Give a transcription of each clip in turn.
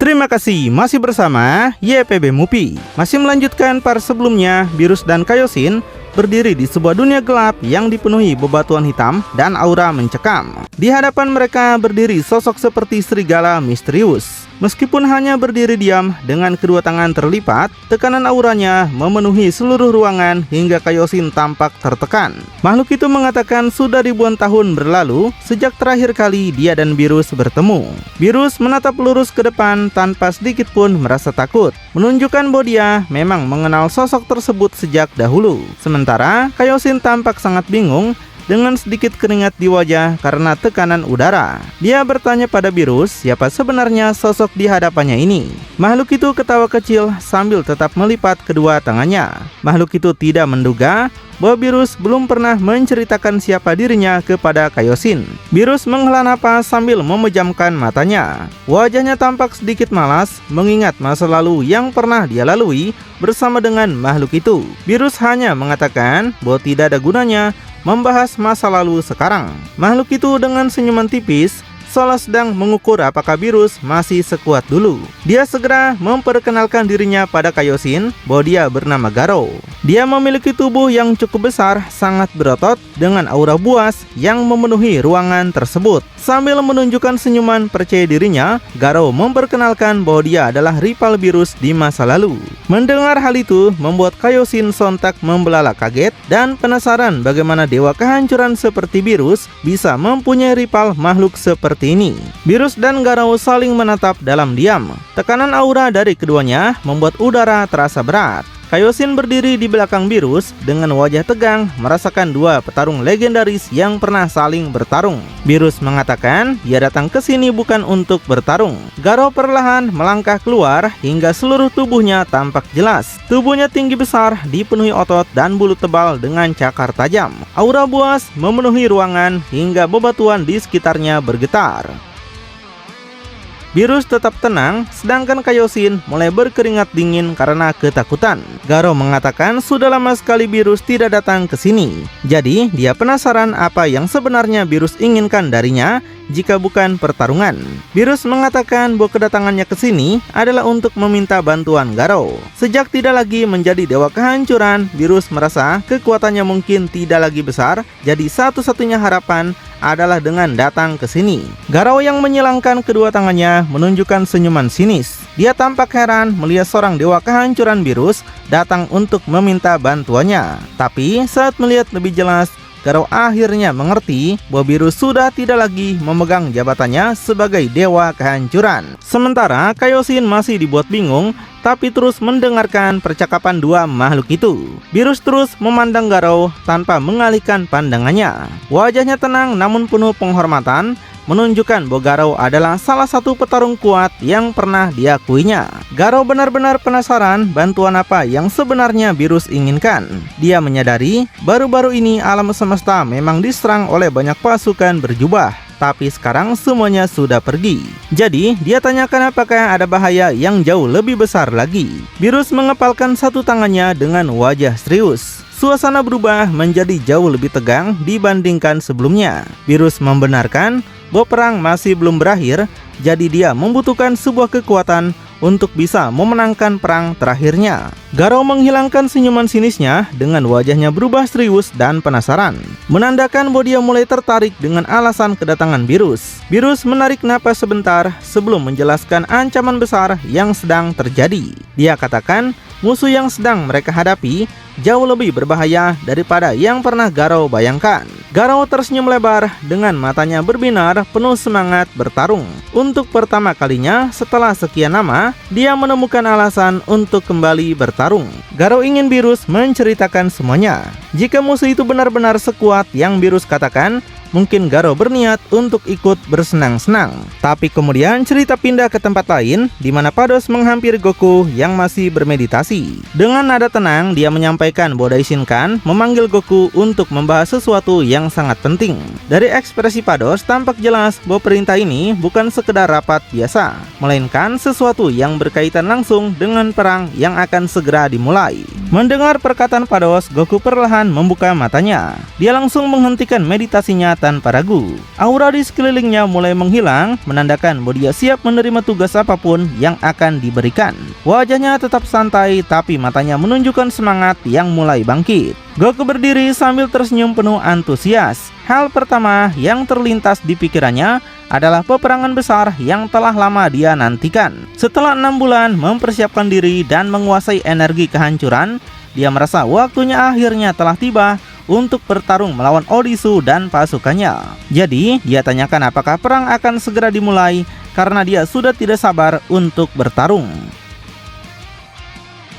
Terima kasih masih bersama YPB Movie. Masih melanjutkan part sebelumnya, Beerus dan Kaioshin berdiri di sebuah dunia gelap yang dipenuhi bebatuan hitam dan aura mencekam. Di hadapan mereka berdiri sosok seperti serigala misterius. Meskipun hanya berdiri diam dengan kedua tangan terlipat, tekanan auranya memenuhi seluruh ruangan hingga Kaioshin tampak tertekan. Makhluk itu mengatakan sudah ribuan tahun berlalu sejak terakhir kali dia dan Beerus bertemu. Beerus menatap lurus ke depan tanpa sedikit pun merasa takut, menunjukkan bahwa dia memang mengenal sosok tersebut sejak dahulu. Sementara Kaioshin tampak sangat bingung dengan sedikit keringat di wajah karena tekanan udara. Dia bertanya pada Beerus siapa sebenarnya sosok di hadapannya ini. Makhluk itu ketawa kecil sambil tetap melipat kedua tangannya. Makhluk itu tidak menduga bahwa Beerus belum pernah menceritakan siapa dirinya kepada Kaioshin. Beerus menghela napas sambil memejamkan matanya. Wajahnya tampak sedikit malas mengingat masa lalu yang pernah dia lalui bersama dengan makhluk itu. Beerus hanya mengatakan bahwa tidak ada gunanya membahas masa lalu sekarang. Makhluk itu dengan senyuman tipis seolah sedang mengukur apakah Beerus masih sekuat dulu. Dia segera memperkenalkan dirinya pada Kaioshin bahwa dia bernama Garou. Dia memiliki tubuh yang cukup besar, sangat berotot dengan aura buas yang memenuhi ruangan tersebut. Sambil menunjukkan senyuman percaya dirinya, Garou memperkenalkan bahwa dia adalah rival Beerus di masa lalu. Mendengar hal itu membuat Kaioshin sontak membelalak kaget dan penasaran bagaimana dewa kehancuran seperti Beerus bisa mempunyai rival makhluk seperti ini. Beerus dan Garou saling menatap dalam diam. Tekanan aura dari keduanya membuat udara terasa berat. Kaioshin berdiri di belakang Beerus dengan wajah tegang merasakan dua petarung legendaris yang pernah saling bertarung. Beerus mengatakan dia datang ke sini bukan untuk bertarung. Garou perlahan melangkah keluar hingga seluruh tubuhnya tampak jelas. Tubuhnya tinggi besar, dipenuhi otot dan bulu tebal dengan cakar tajam. Aura buas memenuhi ruangan hingga bebatuan di sekitarnya bergetar. Beerus tetap tenang, sedangkan Kaioshin mulai berkeringat dingin karena ketakutan. Garou mengatakan sudah lama sekali Beerus tidak datang ke sini. Jadi, dia penasaran apa yang sebenarnya Beerus inginkan darinya jika bukan pertarungan. Beerus mengatakan bahwa kedatangannya ke sini adalah untuk meminta bantuan Garou. Sejak tidak lagi menjadi dewa kehancuran, Beerus merasa kekuatannya mungkin tidak lagi besar, jadi satu-satunya harapan adalah dengan datang ke sini. Garou yang menyilangkan kedua tangannya menunjukkan senyuman sinis. Dia tampak heran melihat seorang dewa kehancuran Beerus datang untuk meminta bantuannya. Tapi saat melihat lebih jelas, Garou akhirnya mengerti bahwa Beerus sudah tidak lagi memegang jabatannya sebagai dewa kehancuran. Sementara Kaioshin masih dibuat bingung, tapi terus mendengarkan percakapan dua makhluk itu. Beerus terus memandang Garou tanpa mengalihkan pandangannya. Wajahnya tenang namun penuh penghormatan, menunjukkan bahwa Garou adalah salah satu petarung kuat yang pernah diakuinya. Garou benar-benar penasaran bantuan apa yang sebenarnya Beerus inginkan. Dia menyadari baru-baru ini alam semesta memang diserang oleh banyak pasukan berjubah, tapi sekarang semuanya sudah pergi. Jadi dia tanyakan apakah ada bahaya yang jauh lebih besar lagi. Beerus mengepalkan satu tangannya dengan wajah serius. Suasana berubah menjadi jauh lebih tegang dibandingkan sebelumnya. Beerus membenarkan bahwa perang masih belum berakhir, jadi dia membutuhkan sebuah kekuatan untuk bisa memenangkan perang terakhirnya. Garou menghilangkan senyuman sinisnya dengan wajahnya berubah serius dan penasaran, menandakan bahwa dia mulai tertarik dengan alasan kedatangan Beerus. Beerus menarik napas sebentar sebelum menjelaskan ancaman besar yang sedang terjadi. Dia katakan musuh yang sedang mereka hadapi jauh lebih berbahaya daripada yang pernah Garou bayangkan. Garou tersenyum lebar dengan matanya berbinar penuh semangat bertarung. Untuk pertama kalinya setelah sekian lama, dia menemukan alasan untuk kembali bertarung. Garou ingin Beerus menceritakan semuanya. Jika musuh itu benar-benar sekuat yang Beerus katakan, mungkin Garou berniat untuk ikut bersenang-senang. Tapi kemudian cerita pindah ke tempat lain di mana Pados menghampiri Goku yang masih bermeditasi. Dengan nada tenang, dia menyampaikan bahwa Daishinkan memanggil Goku untuk membahas sesuatu yang sangat penting. Dari ekspresi Pados tampak jelas bahwa perintah ini bukan sekedar rapat biasa, melainkan sesuatu yang berkaitan langsung dengan perang yang akan segera dimulai. Mendengar perkataan Pados, Goku perlahan membuka matanya. Dia langsung menghentikan meditasinya tanpa ragu. Aura di sekelilingnya mulai menghilang, menandakan bahwa dia siap menerima tugas apapun yang akan diberikan. Wajahnya tetap santai, tapi matanya menunjukkan semangat yang mulai bangkit. Goku berdiri sambil tersenyum penuh antusias. Hal pertama yang terlintas di pikirannya adalah peperangan besar yang telah lama dia nantikan. Setelah 6 bulan mempersiapkan diri dan menguasai energi kehancuran, dia merasa waktunya akhirnya telah tiba untuk bertarung melawan Odisu dan pasukannya. Jadi, dia tanyakan apakah perang akan segera dimulai karena dia sudah tidak sabar untuk bertarung.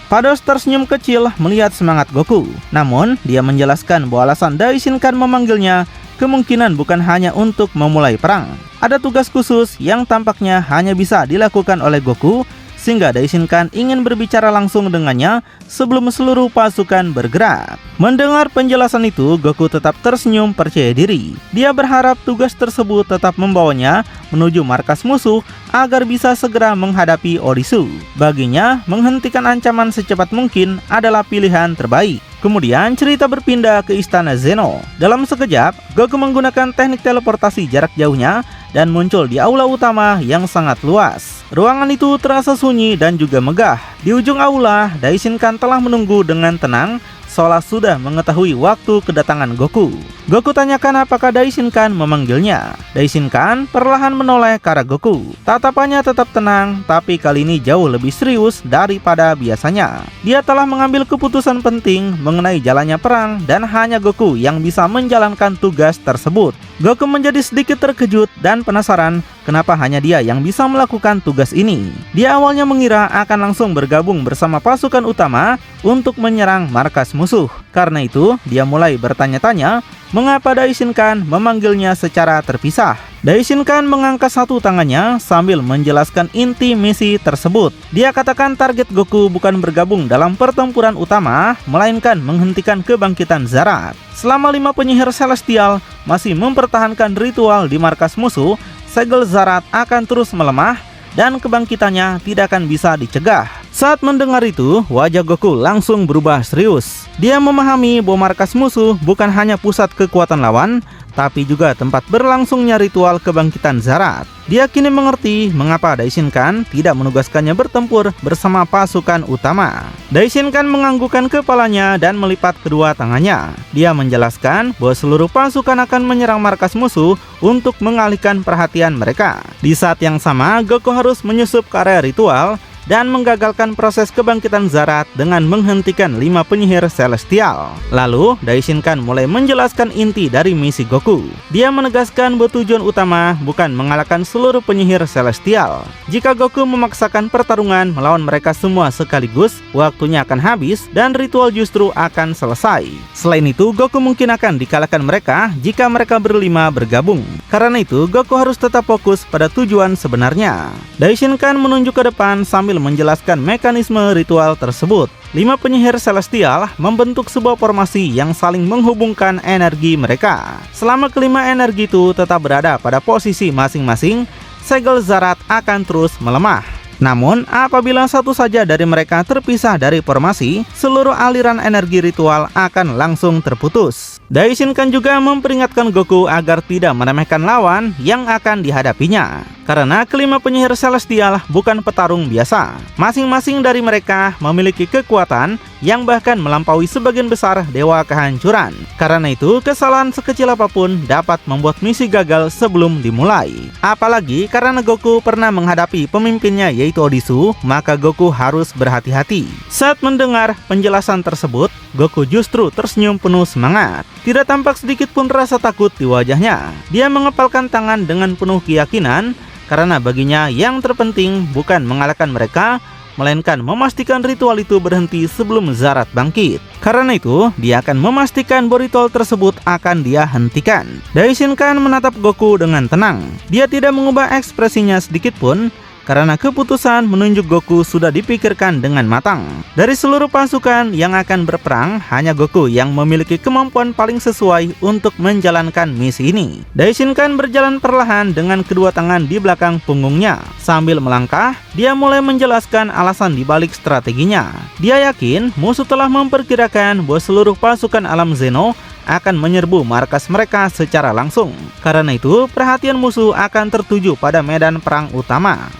Pados tersenyum kecil melihat semangat Goku. Namun, dia menjelaskan bahwa alasan Daishinkan memanggilnya kemungkinan bukan hanya untuk memulai perang. Ada tugas khusus yang tampaknya hanya bisa dilakukan oleh Goku, sehingga Daishinkan ingin berbicara langsung dengannya sebelum seluruh pasukan bergerak. Mendengar penjelasan itu, Goku tetap tersenyum percaya diri. Dia berharap tugas tersebut tetap membawanya menuju markas musuh agar bisa segera menghadapi Odisu. Baginya, menghentikan ancaman secepat mungkin adalah pilihan terbaik. Kemudian cerita berpindah ke istana Zeno. Dalam sekejap, Goku menggunakan teknik teleportasi jarak jauhnya dan muncul di aula utama yang sangat luas. Ruangan itu terasa sunyi dan juga megah. Di ujung aula, Daishinkan telah menunggu dengan tenang, seolah sudah mengetahui waktu kedatangan Goku. Goku tanyakan apakah Daishinkan memanggilnya. Daishinkan perlahan menoleh ke arah Goku. Tatapannya tetap tenang, tapi kali ini jauh lebih serius daripada biasanya. Dia telah mengambil keputusan penting mengenai jalannya perang dan hanya Goku yang bisa menjalankan tugas tersebut. Goku menjadi sedikit terkejut dan penasaran kenapa hanya dia yang bisa melakukan tugas ini. Dia awalnya mengira akan langsung bergabung bersama pasukan utama untuk menyerang markas musuh. Karena itu, dia mulai bertanya-tanya mengapa Daishinkan memanggilnya secara terpisah. Daishinkan mengangkat satu tangannya sambil menjelaskan inti misi tersebut. Dia katakan target Goku bukan bergabung dalam pertempuran utama, melainkan menghentikan kebangkitan Zarat. Selama 5 penyihir celestial masih mempertahankan ritual di markas musuh, segel Zarat akan terus melemah dan kebangkitannya tidak akan bisa dicegah. Saat mendengar itu, wajah Goku langsung berubah serius. Dia memahami bahwa markas musuh bukan hanya pusat kekuatan lawan, tapi juga tempat berlangsungnya ritual kebangkitan Zarat. Dia kini mengerti mengapa Daishinkan tidak menugaskannya bertempur bersama pasukan utama. Daishinkan menganggukkan kepalanya dan melipat kedua tangannya. Dia menjelaskan bahwa seluruh pasukan akan menyerang markas musuh untuk mengalihkan perhatian mereka. Di saat yang sama, Goku harus menyusup ke area ritual dan menggagalkan proses kebangkitan Zarat dengan menghentikan 5 penyihir celestial. Lalu, Daishinkan mulai menjelaskan inti dari misi Goku. Dia menegaskan bahwa tujuan utama bukan mengalahkan seluruh penyihir celestial. Jika Goku memaksakan pertarungan melawan mereka semua sekaligus, waktunya akan habis dan ritual justru akan selesai. Selain itu, Goku mungkin akan dikalahkan mereka jika mereka berlima bergabung. Karena itu, Goku harus tetap fokus pada tujuan sebenarnya. Daishinkan menunjuk ke depan sambil menjelaskan mekanisme ritual tersebut. 5 penyihir celestial membentuk sebuah formasi yang saling menghubungkan energi mereka. Selama kelima energi itu tetap berada pada posisi masing-masing, segel Zarat akan terus melemah. Namun, apabila satu saja dari mereka terpisah dari formasi, seluruh aliran energi ritual akan langsung terputus. Daishinkan juga memperingatkan Goku agar tidak meremehkan lawan yang akan dihadapinya. Karena kelima penyihir celestial bukan petarung biasa. Masing-masing dari mereka memiliki kekuatan yang bahkan melampaui sebagian besar dewa kehancuran. Karena itu, kesalahan sekecil apapun dapat membuat misi gagal sebelum dimulai. Apalagi karena Goku pernah menghadapi pemimpinnya yaitu Odisu, maka Goku harus berhati-hati. Saat mendengar penjelasan tersebut, Goku justru tersenyum penuh semangat. Tidak tampak sedikit pun rasa takut di wajahnya. Dia mengepalkan tangan dengan penuh keyakinan, karena baginya yang terpenting bukan mengalahkan mereka, melainkan memastikan ritual itu berhenti sebelum Zarat bangkit. Karena itu, dia akan memastikan bahwa ritual tersebut akan dia hentikan. Daishinkan menatap Goku dengan tenang. Dia tidak mengubah ekspresinya sedikit pun, karena keputusan menunjuk Goku sudah dipikirkan dengan matang. Dari seluruh pasukan yang akan berperang, hanya Goku yang memiliki kemampuan paling sesuai untuk menjalankan misi ini. Daishinkan berjalan perlahan dengan kedua tangan di belakang punggungnya. Sambil melangkah, dia mulai menjelaskan alasan dibalik strateginya. Dia yakin musuh telah memperkirakan bahwa seluruh pasukan alam Zeno akan menyerbu markas mereka secara langsung. Karena itu, perhatian musuh akan tertuju pada medan perang utama.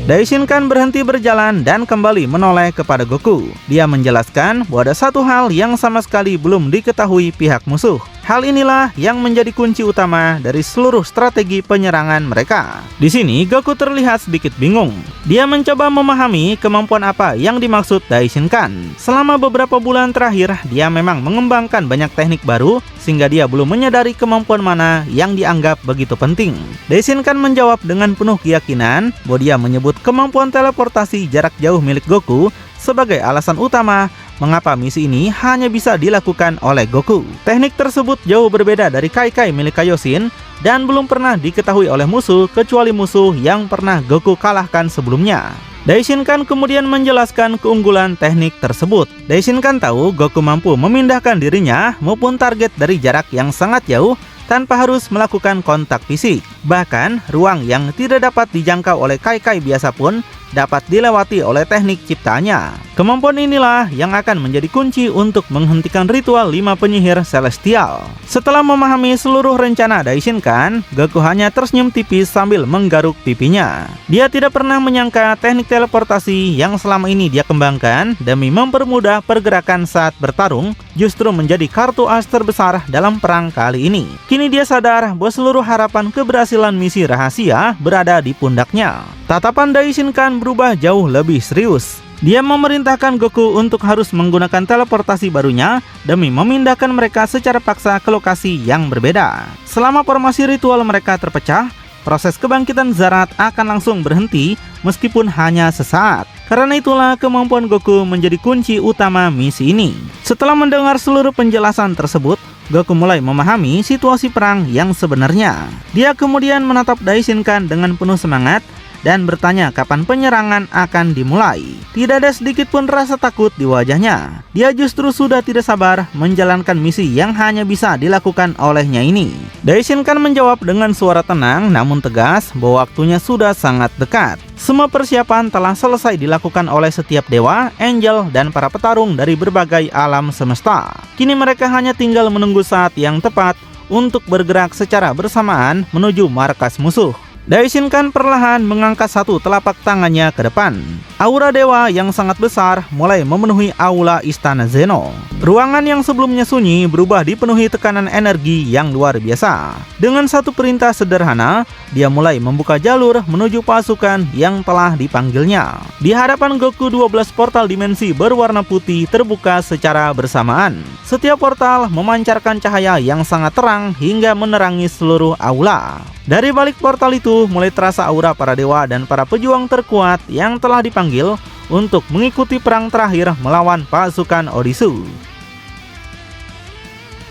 Daishinkan berhenti berjalan dan kembali menoleh kepada Goku. Dia menjelaskan bahwa ada satu hal yang sama sekali belum diketahui pihak musuh. Hal inilah yang menjadi kunci utama dari seluruh strategi penyerangan mereka. Di sini Goku terlihat sedikit bingung. Dia mencoba memahami kemampuan apa yang dimaksud Daishinkan. Selama beberapa bulan terakhir, dia memang mengembangkan banyak teknik baru sehingga dia belum menyadari kemampuan mana yang dianggap begitu penting. Daishinkan menjawab dengan penuh keyakinan bahwa dia menyebut kemampuan teleportasi jarak jauh milik Goku sebagai alasan utama mengapa misi ini hanya bisa dilakukan oleh Goku. Teknik tersebut jauh berbeda dari Kai-Kai milik Kaioshin dan belum pernah diketahui oleh musuh kecuali musuh yang pernah Goku kalahkan sebelumnya. Daishinkan kemudian menjelaskan keunggulan teknik tersebut. Daishinkan tahu Goku mampu memindahkan dirinya maupun target dari jarak yang sangat jauh tanpa harus melakukan kontak fisik. Bahkan, ruang yang tidak dapat dijangkau oleh Kai-Kai biasa pun dapat dilewati oleh teknik ciptanya. Kemampuan inilah yang akan menjadi kunci untuk menghentikan ritual 5 penyihir celestial. Setelah memahami seluruh rencana Daishinkan, Goku hanya tersenyum tipis sambil menggaruk pipinya. Dia tidak pernah menyangka teknik teleportasi yang selama ini dia kembangkan demi mempermudah pergerakan saat bertarung justru menjadi kartu as terbesar dalam perang kali ini. Kini dia sadar bahwa seluruh harapan keberhasilan misi rahasia berada di pundaknya. Tatapan Daishinkan berubah jauh lebih serius. Dia memerintahkan Goku untuk harus menggunakan teleportasi barunya demi memindahkan mereka secara paksa ke lokasi yang berbeda. Selama formasi ritual mereka terpecah, proses kebangkitan Zarat akan langsung berhenti meskipun hanya sesaat. Karena itulah kemampuan Goku menjadi kunci utama misi ini. Setelah mendengar seluruh penjelasan tersebut, Goku mulai memahami situasi perang yang sebenarnya. Dia kemudian menatap Daishinkan dengan penuh semangat dan bertanya kapan penyerangan akan dimulai. Tidak ada sedikit pun rasa takut di wajahnya. Dia justru sudah tidak sabar menjalankan misi yang hanya bisa dilakukan olehnya ini. Daishinkan menjawab dengan suara tenang namun tegas bahwa waktunya sudah sangat dekat. Semua persiapan telah selesai dilakukan oleh setiap dewa, angel, dan para petarung dari berbagai alam semesta. Kini mereka hanya tinggal menunggu saat yang tepat untuk bergerak secara bersamaan menuju markas musuh. Daishinkan perlahan mengangkat satu telapak tangannya ke depan. Aura dewa yang sangat besar mulai memenuhi aula istana Zeno. Ruangan yang sebelumnya sunyi berubah dipenuhi tekanan energi yang luar biasa. Dengan satu perintah sederhana, dia mulai membuka jalur menuju pasukan yang telah dipanggilnya. Di hadapan Goku, 12 portal dimensi berwarna putih terbuka secara bersamaan. Setiap portal memancarkan cahaya yang sangat terang hingga menerangi seluruh aula. Dari balik portal itu mulai terasa aura para dewa dan para pejuang terkuat yang telah dipanggil untuk mengikuti perang terakhir melawan pasukan Odisu.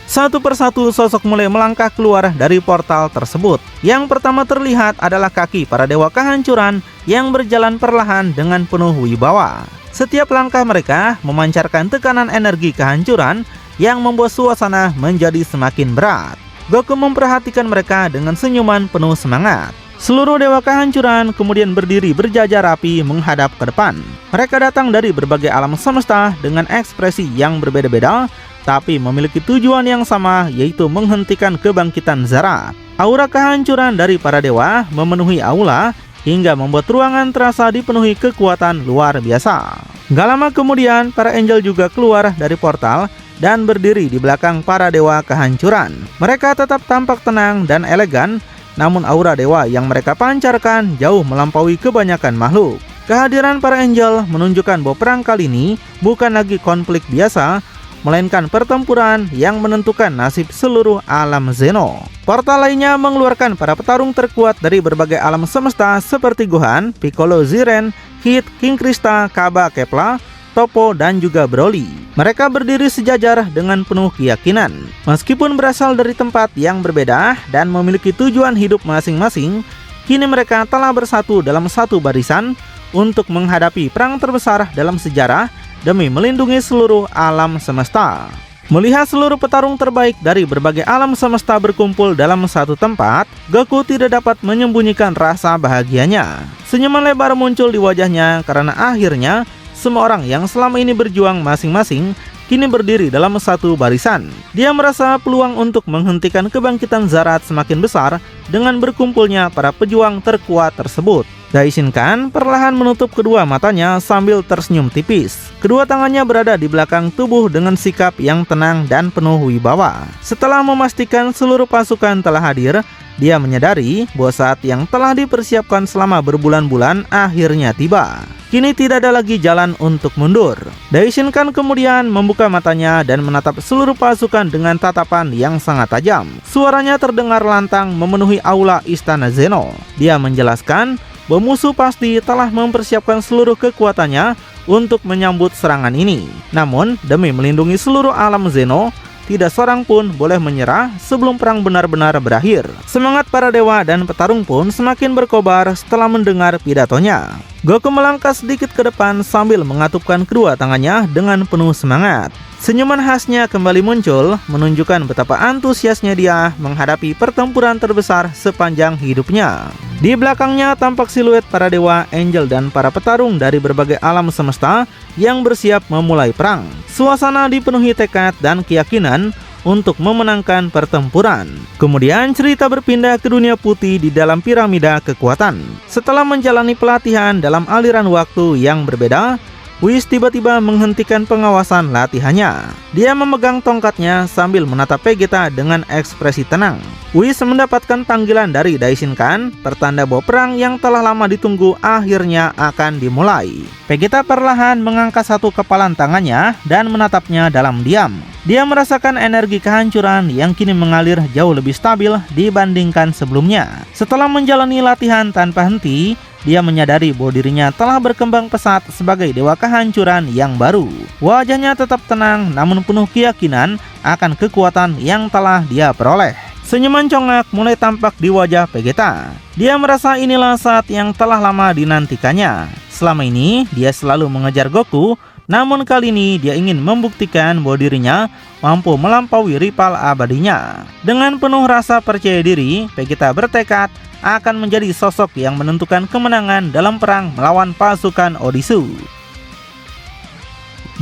Satu persatu sosok mulai melangkah keluar dari portal tersebut. Yang pertama terlihat adalah kaki para dewa kehancuran yang berjalan perlahan dengan penuh wibawa. Setiap langkah mereka memancarkan tekanan energi kehancuran yang membuat suasana menjadi semakin berat. Goku memperhatikan mereka dengan senyuman penuh semangat. Seluruh dewa kehancuran kemudian berdiri berjajar rapi menghadap ke depan. Mereka datang dari berbagai alam semesta dengan ekspresi yang berbeda-beda, tapi memiliki tujuan yang sama, yaitu menghentikan kebangkitan Zarat. Aura kehancuran dari para dewa memenuhi aula hingga membuat ruangan terasa dipenuhi kekuatan luar biasa. Gak lama kemudian, para angel juga keluar dari portal dan berdiri di belakang para dewa kehancuran. Mereka tetap tampak tenang dan elegan, namun aura dewa yang mereka pancarkan jauh melampaui kebanyakan makhluk. Kehadiran para angel menunjukkan bahwa perang kali ini bukan lagi konflik biasa, melainkan pertempuran yang menentukan nasib seluruh alam Zeno. Portal lainnya mengeluarkan para petarung terkuat dari berbagai alam semesta seperti Gohan, Piccolo, Jiren, Kid, King Krista, Kaba, Kepla, Toppo, dan juga Broly. Mereka berdiri sejajar dengan penuh keyakinan. Meskipun berasal dari tempat yang berbeda dan memiliki tujuan hidup masing-masing, Kini mereka telah bersatu dalam satu barisan untuk menghadapi perang terbesar dalam sejarah demi melindungi seluruh alam semesta. Melihat seluruh petarung terbaik dari berbagai alam semesta berkumpul dalam satu tempat, Goku tidak dapat menyembunyikan rasa bahagianya. Senyuman lebar muncul di wajahnya karena akhirnya semua orang yang selama ini berjuang masing-masing kini berdiri dalam satu barisan. Dia merasa peluang untuk menghentikan kebangkitan Zarat semakin besar dengan berkumpulnya para pejuang terkuat tersebut. Daishinkan perlahan menutup kedua matanya sambil tersenyum tipis. Kedua tangannya berada di belakang tubuh dengan sikap yang tenang dan penuh wibawa. Setelah memastikan seluruh pasukan telah hadir, dia menyadari bahwa saat yang telah dipersiapkan selama berbulan-bulan akhirnya tiba. Kini tidak ada lagi jalan untuk mundur. Daishinkan kemudian membuka matanya dan menatap seluruh pasukan dengan tatapan yang sangat tajam. Suaranya terdengar lantang memenuhi aula Istana Zeno. Dia menjelaskan bahwa musuh pasti telah mempersiapkan seluruh kekuatannya untuk menyambut serangan ini. Namun, demi melindungi seluruh alam Zeno, tidak seorang pun boleh menyerah sebelum perang benar-benar berakhir. Semangat para dewa dan petarung pun semakin berkobar setelah mendengar pidatonya. Goku melangkah sedikit ke depan sambil mengatupkan kedua tangannya dengan penuh semangat. Senyuman khasnya kembali muncul, menunjukkan betapa antusiasnya dia menghadapi pertempuran terbesar sepanjang hidupnya. Di belakangnya tampak siluet para dewa, angel, dan para petarung dari berbagai alam semesta yang bersiap memulai perang. Suasana dipenuhi tekad dan keyakinan untuk memenangkan pertempuran. Kemudian cerita berpindah ke dunia putih di dalam piramida kekuatan. Setelah menjalani pelatihan dalam aliran waktu yang berbeda, Whis tiba-tiba menghentikan pengawasan latihannya. Dia memegang tongkatnya sambil menatap Vegeta dengan ekspresi tenang. Whis mendapatkan panggilan dari Daishinkan, pertanda bahwa perang yang telah lama ditunggu akhirnya akan dimulai. Vegeta perlahan mengangkat satu kepalan tangannya dan menatapnya dalam diam. Dia merasakan energi kehancuran yang kini mengalir jauh lebih stabil dibandingkan sebelumnya. Setelah menjalani latihan tanpa henti, dia menyadari bahwa dirinya telah berkembang pesat sebagai dewa kehancuran yang baru. Wajahnya tetap tenang namun penuh keyakinan akan kekuatan yang telah dia peroleh. Senyuman congak mulai tampak di wajah Vegeta. Dia merasa inilah saat yang telah lama dinantikannya. Selama ini dia selalu mengejar Goku, namun kali ini dia ingin membuktikan bahwa dirinya mampu melampaui rival abadinya. Dengan penuh rasa percaya diri, Vegeta bertekad akan menjadi sosok yang menentukan kemenangan dalam perang melawan pasukan Odisu.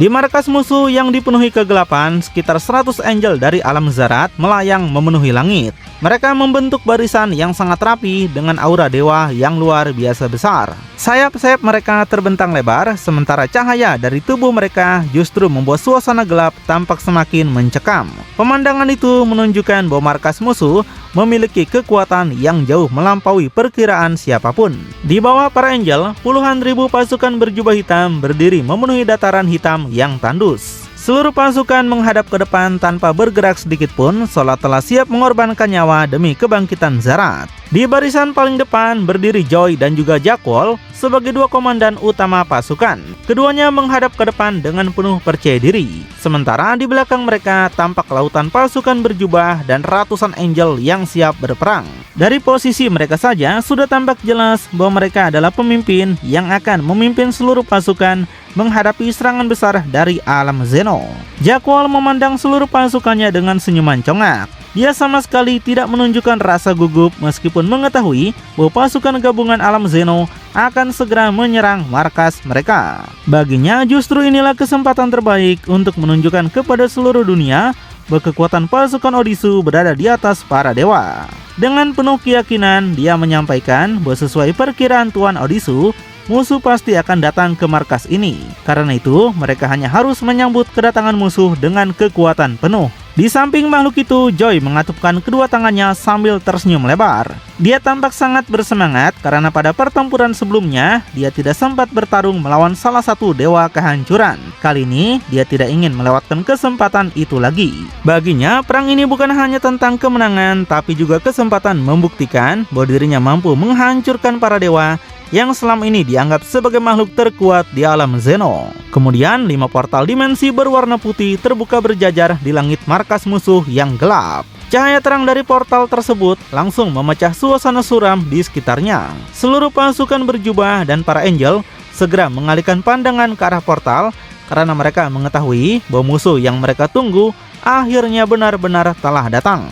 Di markas musuh yang dipenuhi kegelapan, sekitar 100 angel dari alam Zarat melayang memenuhi langit. Mereka membentuk barisan yang sangat rapi dengan aura dewa yang luar biasa besar. Sayap-sayap mereka terbentang lebar, sementara cahaya dari tubuh mereka justru membuat suasana gelap tampak semakin mencekam. Pemandangan itu menunjukkan bahwa markas musuh memiliki kekuatan yang jauh melampaui perkiraan siapapun. Di bawah para angel, puluhan ribu pasukan berjubah hitam berdiri memenuhi dataran hitam yang tandus. Seluruh pasukan menghadap ke depan tanpa bergerak sedikit pun, seolah telah siap mengorbankan nyawa demi kebangkitan Zarat. Di barisan paling depan berdiri Joy dan juga Jackwall sebagai dua komandan utama pasukan. Keduanya menghadap ke depan dengan penuh percaya diri. Sementara di belakang mereka tampak lautan pasukan berjubah dan ratusan angel yang siap berperang. Dari posisi mereka saja sudah tampak jelas bahwa mereka adalah pemimpin yang akan memimpin seluruh pasukan menghadapi serangan besar dari alam Zeno. Jackwall memandang seluruh pasukannya dengan senyuman congak. Dia sama sekali tidak menunjukkan rasa gugup meskipun mengetahui bahwa pasukan gabungan alam Zeno akan segera menyerang markas mereka. Baginya justru inilah kesempatan terbaik untuk menunjukkan kepada seluruh dunia bahwa kekuatan pasukan Odisu berada di atas para dewa. Dengan penuh keyakinan dia menyampaikan bahwa sesuai perkiraan Tuan Odisu, musuh pasti akan datang ke markas ini. Karena itu, mereka hanya harus menyambut kedatangan musuh dengan kekuatan penuh. Di samping makhluk itu, Joy mengatupkan kedua tangannya sambil tersenyum lebar. Dia tampak sangat bersemangat karena pada pertempuran sebelumnya, dia tidak sempat bertarung melawan salah satu dewa kehancuran. Kali ini, dia tidak ingin melewatkan kesempatan itu lagi. Baginya, perang ini bukan hanya tentang kemenangan, tapi juga kesempatan membuktikan bahwa dirinya mampu menghancurkan para dewa yang selama ini dianggap sebagai makhluk terkuat di alam Zeno. Kemudian 5 portal dimensi berwarna putih terbuka berjajar di langit markas musuh yang gelap. Cahaya terang dari portal tersebut langsung memecah suasana suram di sekitarnya. Seluruh pasukan berjubah dan para angel segera mengalihkan pandangan ke arah portal karena mereka mengetahui bahwa musuh yang mereka tunggu akhirnya benar-benar telah datang.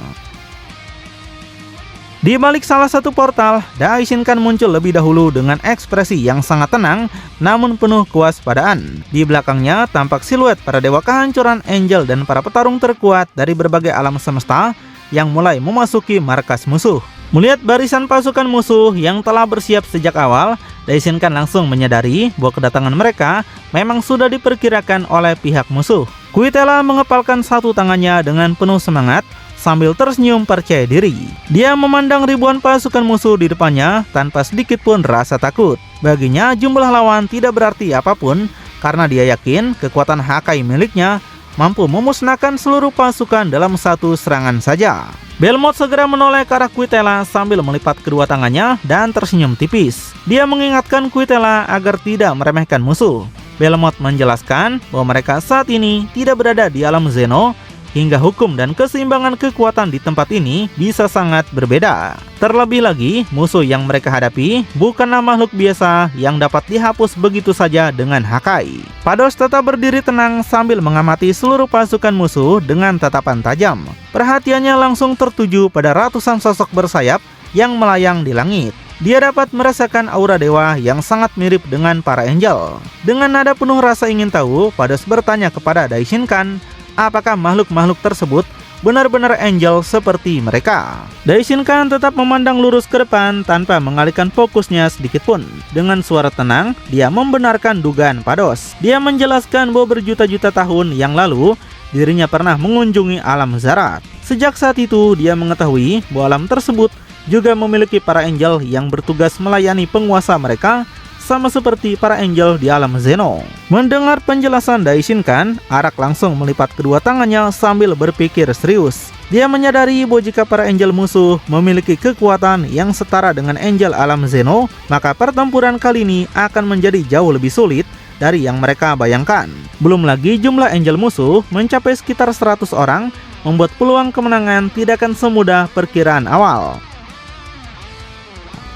Di balik salah satu portal, Daishin Kan muncul lebih dahulu dengan ekspresi yang sangat tenang namun penuh kewaspadaan. Di belakangnya tampak siluet para dewa kehancuran angel dan para petarung terkuat dari berbagai alam semesta yang mulai memasuki markas musuh. Melihat barisan pasukan musuh yang telah bersiap sejak awal, Daishin Kan langsung menyadari bahwa kedatangan mereka memang sudah diperkirakan oleh pihak musuh. Kuitela mengepalkan satu tangannya dengan penuh semangat sambil tersenyum percaya diri. Dia memandang ribuan pasukan musuh di depannya tanpa sedikit pun rasa takut. Baginya jumlah lawan tidak berarti apapun karena dia yakin kekuatan Hakai miliknya mampu memusnahkan seluruh pasukan dalam satu serangan saja. Belmont segera menoleh ke arah Kuitela sambil melipat kedua tangannya dan tersenyum tipis. Dia mengingatkan Kuitela agar tidak meremehkan musuh. Belmont menjelaskan bahwa mereka saat ini tidak berada di alam Zeno, hingga hukum dan keseimbangan kekuatan di tempat ini bisa sangat berbeda. Terlebih lagi, musuh yang mereka hadapi bukanlah makhluk biasa yang dapat dihapus begitu saja dengan Hakai. Pados tetap berdiri tenang sambil mengamati seluruh pasukan musuh dengan tatapan tajam. Perhatiannya langsung tertuju pada ratusan sosok bersayap yang melayang di langit. Dia dapat merasakan aura dewa yang sangat mirip dengan para angel. Dengan nada penuh rasa ingin tahu, Pados bertanya kepada Daishin Kan, apakah makhluk-makhluk tersebut benar-benar angel seperti mereka. Daishin Kan tetap memandang lurus ke depan tanpa mengalihkan fokusnya sedikit pun. Dengan suara tenang, dia membenarkan dugaan Pados. Dia menjelaskan bahwa berjuta-juta tahun yang lalu, dirinya pernah mengunjungi alam Zarat. Sejak saat itu, dia mengetahui bahwa alam tersebut juga memiliki para angel yang bertugas melayani penguasa mereka, sama seperti para angel di alam Zeno. Mendengar penjelasan Daishin Kan, Arak langsung melipat kedua tangannya sambil berpikir serius. Dia menyadari bahwa jika para angel musuh memiliki kekuatan yang setara dengan angel alam Zeno, maka pertempuran kali ini akan menjadi jauh lebih sulit dari yang mereka bayangkan. Belum lagi jumlah angel musuh mencapai sekitar 100 orang, membuat peluang kemenangan tidak akan semudah perkiraan awal.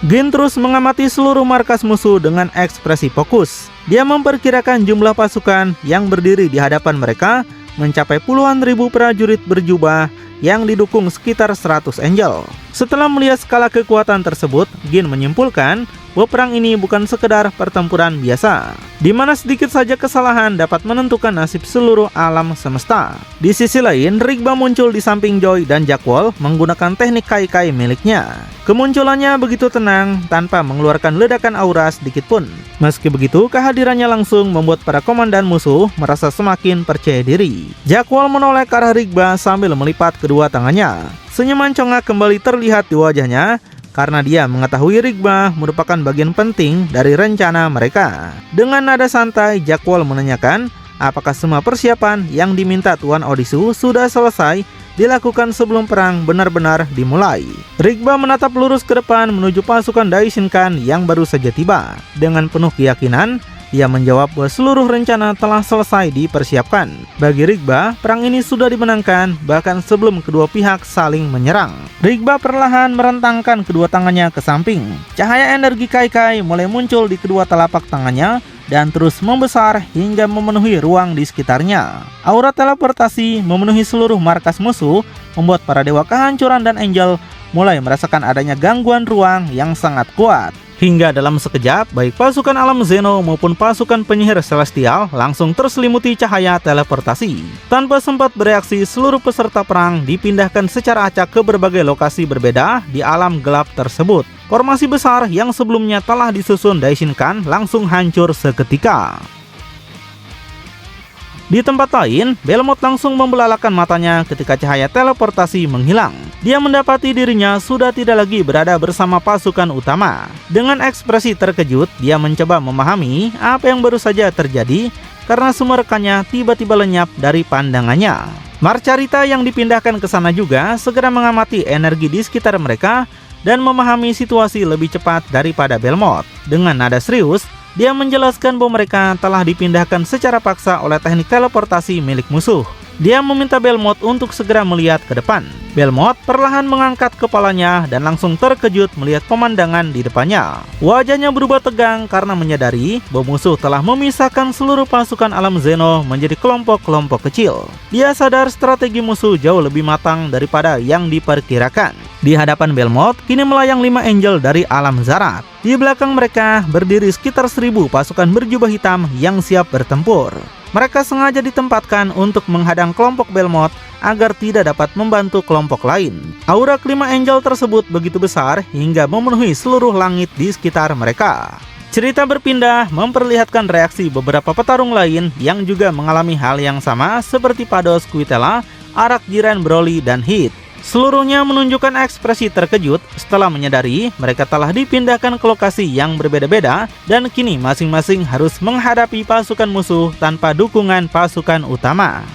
Gin terus mengamati seluruh markas musuh dengan ekspresi fokus. Dia memperkirakan jumlah pasukan yang berdiri di hadapan mereka mencapai puluhan ribu prajurit berjubah yang didukung sekitar 100 angel. Setelah melihat skala kekuatan tersebut, Gin menyimpulkan bahwa perang ini bukan sekedar pertempuran biasa, di mana sedikit saja kesalahan dapat menentukan nasib seluruh alam semesta. Di sisi lain, Rigba muncul di samping Joy dan Jackwall menggunakan teknik Kai-Kai miliknya. Kemunculannya begitu tenang tanpa mengeluarkan ledakan aura sedikit pun. Meski begitu, kehadirannya langsung membuat para komandan musuh merasa semakin percaya diri. Jackwall menoleh ke arah Rigba sambil melipat kedua tangannya. Senyuman congak kembali terlihat di wajahnya karena dia mengetahui Rigba merupakan bagian penting dari rencana mereka. Dengan nada santai, Jackwall menanyakan apakah semua persiapan yang diminta Tuan Odisu sudah selesai dilakukan sebelum perang benar-benar dimulai. Rigba menatap lurus ke depan menuju pasukan Daishin Kan yang baru saja tiba. Dengan penuh keyakinan, dia menjawab bahwa seluruh rencana telah selesai dipersiapkan. Bagi Rigba, perang ini sudah dimenangkan bahkan sebelum kedua pihak saling menyerang. Rigba perlahan merentangkan kedua tangannya ke samping. Cahaya energi Kai-Kai mulai muncul di kedua telapak tangannya dan terus membesar hingga memenuhi ruang di sekitarnya. Aura teleportasi memenuhi seluruh markas musuh, membuat para dewa kehancuran dan angel mulai merasakan adanya gangguan ruang yang sangat kuat. Hingga dalam sekejap, baik pasukan alam Zeno maupun pasukan penyihir celestial langsung terselimuti cahaya teleportasi. Tanpa sempat bereaksi, seluruh peserta perang dipindahkan secara acak ke berbagai lokasi berbeda di alam gelap tersebut. Formasi besar yang sebelumnya telah disusun Daishin Kan langsung hancur seketika. Di tempat lain, Belmont langsung membelalakan matanya ketika cahaya teleportasi menghilang. Dia mendapati dirinya sudah tidak lagi berada bersama pasukan utama. Dengan ekspresi terkejut, dia mencoba memahami apa yang baru saja terjadi karena semua rekannya tiba-tiba lenyap dari pandangannya. Marcarita yang dipindahkan ke sana juga segera mengamati energi di sekitar mereka dan memahami situasi lebih cepat daripada Belmont. Dengan nada serius, dia menjelaskan bahwa mereka telah dipindahkan secara paksa oleh teknik teleportasi milik musuh. Dia meminta Belmont untuk segera melihat ke depan. Belmont perlahan mengangkat kepalanya dan langsung terkejut melihat pemandangan di depannya. Wajahnya berubah tegang karena menyadari bahwa musuh telah memisahkan seluruh pasukan alam Zeno menjadi kelompok-kelompok kecil. Dia sadar strategi musuh jauh lebih matang daripada yang diperkirakan. Di hadapan Belmont kini melayang 5 angel dari alam Zarat. Di belakang mereka berdiri sekitar 1000 pasukan berjubah hitam yang siap bertempur. Mereka sengaja ditempatkan untuk menghadang kelompok Belmont agar tidak dapat membantu kelompok lain. Aura kelima angel tersebut begitu besar hingga memenuhi seluruh langit di sekitar mereka. Cerita berpindah memperlihatkan reaksi beberapa petarung lain yang juga mengalami hal yang sama seperti Pados, Kuitela, Arak, Jiren, Broly, dan Hit. Seluruhnya menunjukkan ekspresi terkejut setelah menyadari mereka telah dipindahkan ke lokasi yang berbeda-beda dan kini masing-masing harus menghadapi pasukan musuh tanpa dukungan pasukan utama.